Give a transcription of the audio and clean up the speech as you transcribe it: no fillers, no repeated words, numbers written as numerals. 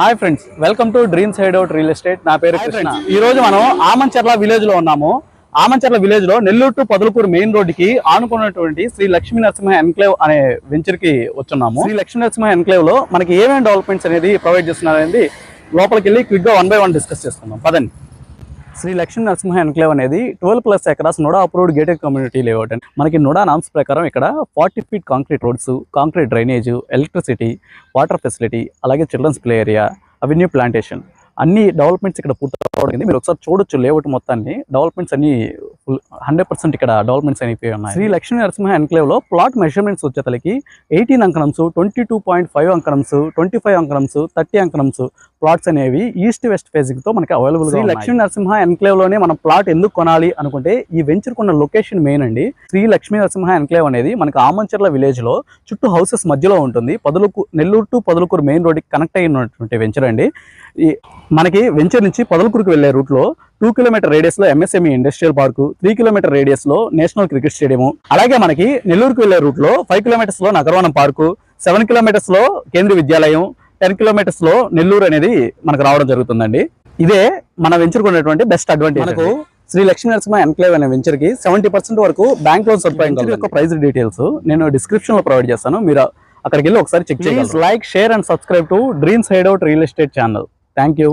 Hi friends, welcome to dreams hideout real estate. నా పేరు కృష్ణ. ఈ రోజు మనం ఆమంచర్ల విలేజ్ లో ఉన్నాము. ఆమంచర్ల విలేజ్ లో Nellore to Podalakuru main road కి ఆనుకున్నటువంటి శ్రీ లక్ష్మీ నరసింహ ఎన్క్లేవ్ అనే వెంచర్ కి వచ్చున్నాము. శ్రీ లక్ష్మీ నరసింహ ఎన్క్లేవ్ లో మనకి ఏమేమి డెవలప్మెంట్స్ అనేది ప్రొవైడ్ చేస్తున్నారు అనేది లోపలికి వెళ్ళి క్విక్ గా 1 by 1 డిస్కస్ చేసుకుందాం. పదండి. శ్రీ లక్ష్మీ నరసింహ ఎన్క్లేవ్ అనేది 12+ acres NUDA approved gated community layout అండి. మనకి నుడా నామ్స్ ప్రకారం ఇక్కడ 40 feet concrete roads, concrete drainage, electricity, water facility, అలాగే children's play area, avenue plantation అన్ని డెవలప్మెంట్స్ ఇక్కడ పూర్తయింది. మీరు ఒకసారి చూడొచ్చు లేఅవుట్ మొత్తాన్ని. డెవలప్మెంట్స్ అన్ని 100% ఇక్కడ డెవలప్మెంట్స్ అయిపోయి ఉన్నాయి. శ్రీ లక్ష్మీ నరసింహ ఎన్క్లేవ్ లో ప్లాట్ మెజర్మెంట్స్ వచ్చేతలకి 18 అంకణమ్స్, 22.5 అంకణమ్స్, 25 అంకణమ్స్, 30 అంకణమ్స్ ప్లాట్స్ అనేవి ఈస్ట్ వెస్ట్ ఫేసింగ్ తో మనకి అవైలబుల్ గా ఉన్నాయి. శ్రీ లక్ష్మీ నరసింహ ఎన్క్లేవ్ లోనే మనం ప్లాట్ ఎందుకు కొనాలి అనుకుంటే ఈ వెంచర్ కొన్న లొకేషన్ మెయిన్ అండి. శ్రీ లక్ష్మీ నరసింహ ఎన్క్లేవ్ అనేది మనకి ఆమంచర్ల విలేజ్ లో చుట్టూ హౌసెస్ మధ్యలో ఉంటుంది. Nellore to Podalakuru main road కి కనెక్ట్ అయినటువంటి వెంచర్ అండి. మనకి వెంచర్ నుంచి పొదలకూరుకు వెళ్లే రూట్ లో 2 కిలోమీటర్ రేడియస్ లో MSME industrial park, 3 kilometre radius లో నేషనల్ క్రికెట్ స్టేడియం, అలాగే మనకి నెల్లూరుకు వెళ్లే రూట్ లో 5 కిలోమీటర్స్ లో నగరవనం పార్కు, 7 కిలోమీటర్స్ లో కేంద్రీయ విద్యాలయం, 10 కిలోమీటర్స్ లో నెల్లూరు అనేది మనకు రావడం జరుగుతుందండి. ఇదే మన వెంచర్ ఉన్నటువంటి బెస్ట్ అడ్వాంటేజ్. మనకు శ్రీ లక్ష్మీ నరసింహ ఎన్క్లేవ్ అనే వెంచర్ కి 70% వరకు బ్యాంక్ లోన్ సదుపాయం యొక్క ప్రైస్ డీటెయిల్స్ నేను డిస్క్రిప్షన్ లో ప్రొవైడ్ చేస్తాను. మీరు అక్కడికి వెళ్ళి ఒకసారి చెక్ చేయండి. Like, share and subscribe to dreams hideout real estate channel. Thank you.